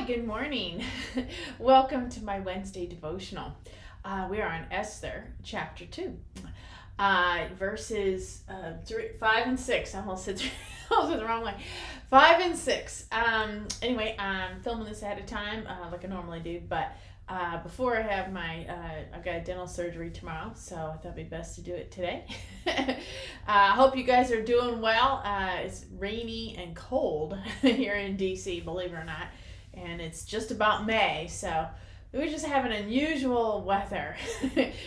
Good morning. Welcome to my Wednesday devotional. We are on Esther, chapter 2, verses 5 and 6. I almost said the wrong way. 5 and 6. Anyway, I'm filming this ahead of time, like I normally do, but before I have I've got a dental surgery tomorrow, so I thought it'd be best to do it today. I hope you guys are doing well. It's rainy and cold here in DC, believe it or not, and it's just about May, so we're just having unusual weather.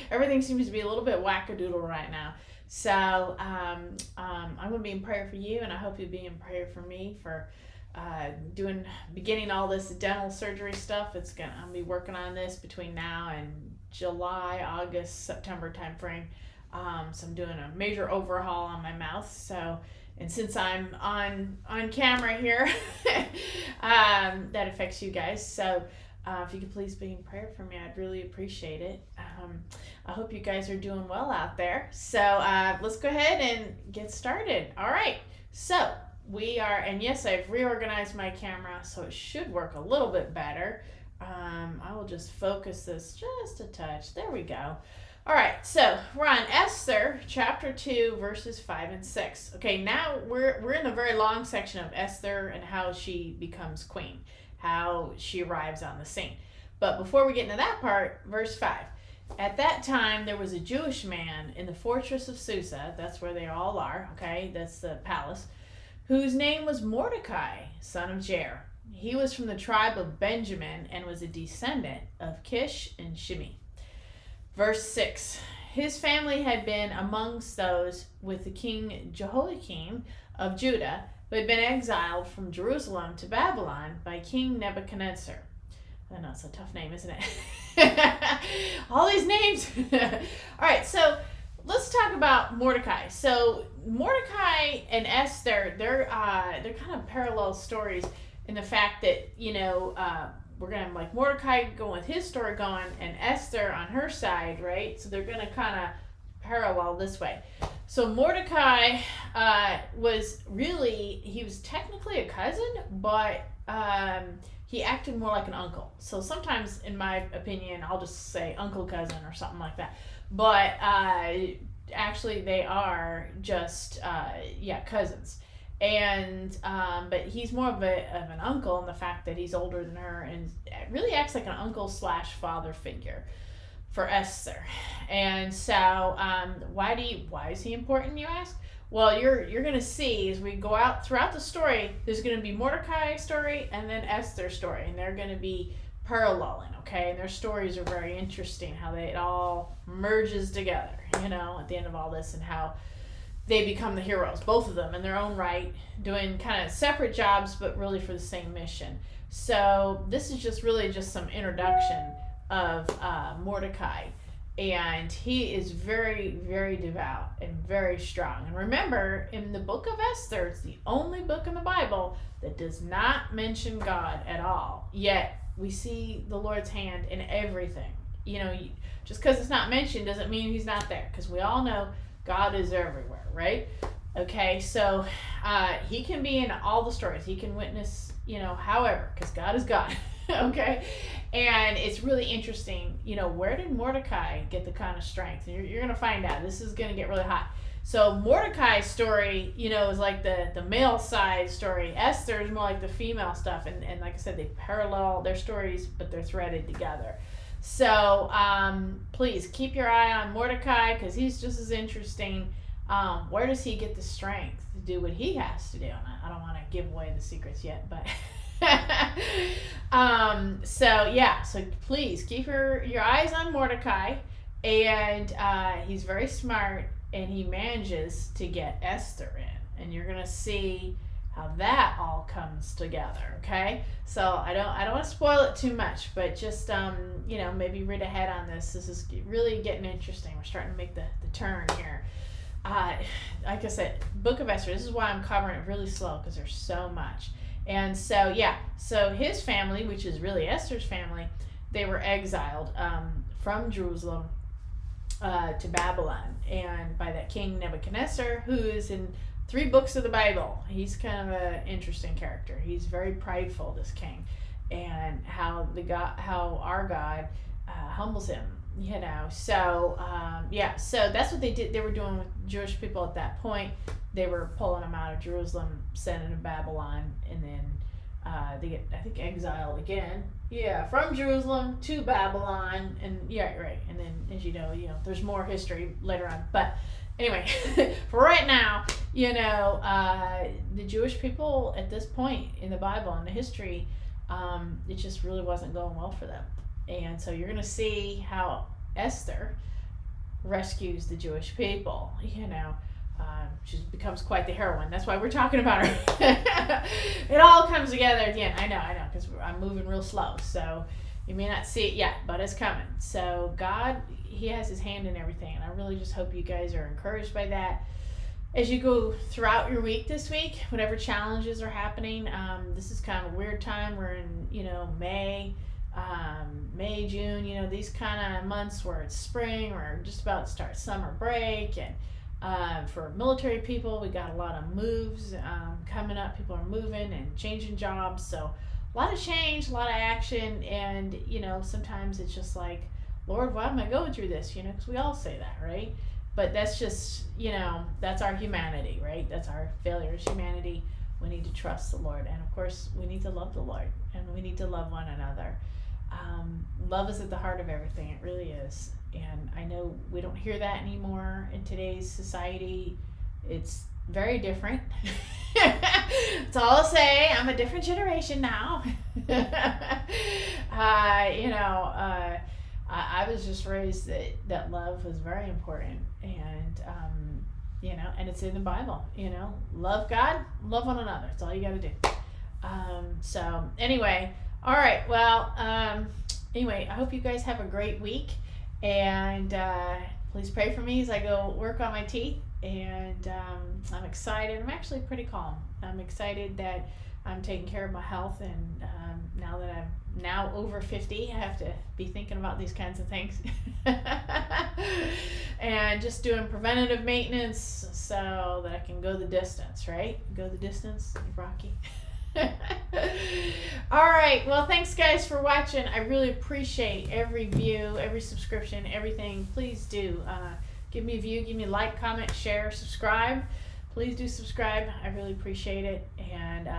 Everything seems to be a little bit wackadoodle right now. So I'm going to be in prayer for you, and I hope you'll be in prayer for me for beginning all this dental surgery stuff. I'll be working on this between now and July, August, September timeframe. So I'm doing a major overhaul on my mouth. So, and since I'm on camera here, that affects you guys. So if you could please be in prayer for me, I'd really appreciate it. I hope you guys are doing well out there. So let's go ahead and get started. All right. So and yes, I've reorganized my camera, so it should work a little bit better. I will just focus this just a touch. There we go. All right, so we're on Esther, chapter 2, verses 5 and 6. Okay, now we're in a very long section of Esther and how she becomes queen, how she arrives on the scene. But before we get into that part, verse 5. At that time, there was a Jewish man in the fortress of Susa, that's where they all are, okay, that's the palace, whose name was Mordecai, son of Jair. He was from the tribe of Benjamin and was a descendant of Kish and Shimei. Verse 6, his family had been amongst those with the king Jehoiakim of Judah, who had been exiled from Jerusalem to Babylon by King Nebuchadnezzar. I know, it's a tough name, isn't it? All these names. All right, so let's talk about Mordecai. So Mordecai and Esther, they're kind of parallel stories in the fact that, we're going to like Mordecai going with his story going and Esther on her side, right? So they're going to kind of parallel this way. So Mordecai he was technically a cousin, but he acted more like an uncle. So sometimes, in my opinion, I'll just say uncle cousin or something like that. But actually they are just cousins. And but he's more of an uncle in the fact that he's older than her and really acts like an uncle / father figure for Esther. And so why is he important, you ask? Well, you're going to see as we go out throughout the story, there's going to be Mordecai's story and then Esther's story, and they're going to be paralleling, okay? And their stories are very interesting, how it all merges together, at the end of all this, and how they become the heroes, both of them in their own right, doing kind of separate jobs, but really for the same mission. So this is just some introduction of Mordecai. And he is very, very devout and very strong. And remember, in the book of Esther, it's the only book in the Bible that does not mention God at all. Yet, we see the Lord's hand in everything. Just because it's not mentioned doesn't mean he's not there. Because we all know God is everywhere, right? Okay, so he can be in all the stories. He can witness, however, because God is God. Okay, and it's really interesting, where did Mordecai get the kind of strength? And you're going to find out. This is going to get really hot. So Mordecai's story, is like the male side story. Esther is more like the female stuff. And like I said, they parallel their stories, but they're threaded together. So please keep your eye on Mordecai because he's just as interesting. Where does he get the strength to do what he has to do? And I don't want to give away the secrets yet, but so please keep your eyes on Mordecai, and he's very smart, and he manages to get Esther in, and you're gonna see how that all comes together. Okay, so I don't want to spoil it too much, but just maybe read ahead on this. This is really getting interesting. We're starting to make the turn here. Like I said, Book of Esther, this is why I'm covering it really slow, because there's so much. And so his family, which is really Esther's family, they were exiled from Jerusalem to Babylon, and by that king Nebuchadnezzar, who is in 3 books of the Bible. He's kind of an interesting character. He's very prideful, this king. and how our God humbles him. So so that's what they did. They were doing with Jewish people at that point. They were pulling them out of Jerusalem, sending them to Babylon, and then they get, I think, exiled again. Yeah, from Jerusalem to Babylon, and right. And then, as you know, there's more history later on. But anyway, for right now, the Jewish people at this point in the Bible and the history, it just really wasn't going well for them. And so you're going to see how Esther rescues the Jewish people. She becomes quite the heroine. That's why we're talking about her. It all comes together at the end. I know, because I'm moving real slow. So you may not see it yet, but it's coming. So God, he has his hand in everything. And I really just hope you guys are encouraged by that. As you go throughout your week this week, whatever challenges are happening, this is kind of a weird time. We're in, May, June, these kind of months where it's spring, or just about to start summer break. And for military people, we got a lot of moves coming up. People are moving and changing jobs. So a lot of change, a lot of action. And, sometimes it's just like, Lord, why am I going through this? Because we all say that, right? But that's just, that's our humanity, right? That's our failure as humanity. We need to trust the Lord. And of course, we need to love the Lord, and we need to love one another. Love is at the heart of everything. It really is. And I know we don't hear that anymore in today's society. It's very different. That's all I'll say. I'm a different generation now. I was just raised that love was very important, and and it's in the Bible. Love God, love one another. That's all you got to do. So anyway, all right. Well, I hope you guys have a great week, and please pray for me as I go work on my teeth. And I'm excited. I'm actually pretty calm. I'm excited that I'm taking care of my health, and now that I'm now over 50, I have to be thinking about these kinds of things. And just doing preventative maintenance so that I can go the distance, right? Go the distance, Rocky. All right. Well, thanks guys for watching. I really appreciate every view, every subscription, everything. Please do give me a view, give me a like, comment, share, subscribe. Please do subscribe. I really appreciate it. And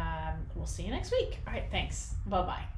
we'll see you next week. All right. Thanks. Bye-bye.